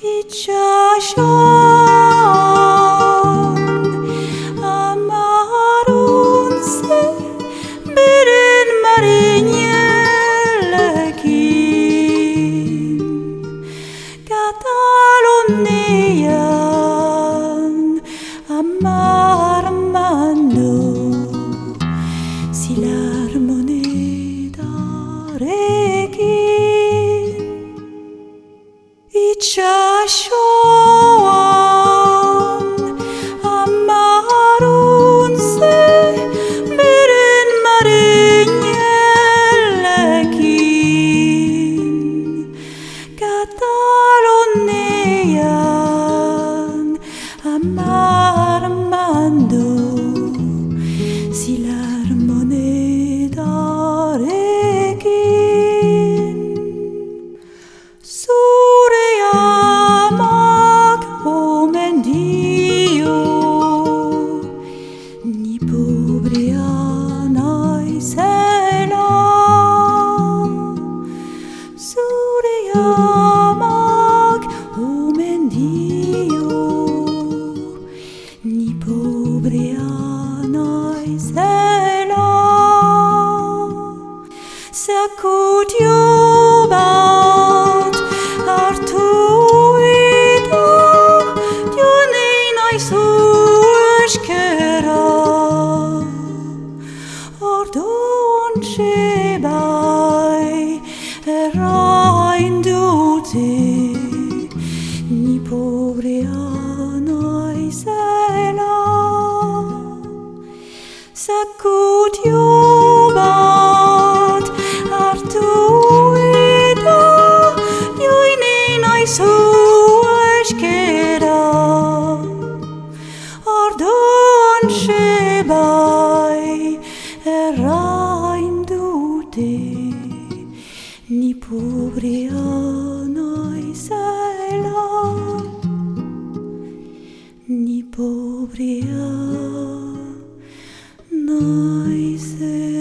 Ichashon amarun se birin marinyelekin Katalonian amar mando silar monedarekin Ichashon amarun se birin marinyelekin Katalonian amar mando silar monedarekin Sureamak omendio ni pobreanai sela Sureamak omendio ni pobreanai sela Sakutiobat artuida Dioninai sushkera Ordon shebai eraindute Ni pobreanai sela Sakutiobat artuida Dioninai sushkera Ordon shebai eraindute Ni pobreanai sela Ni pobreanai sela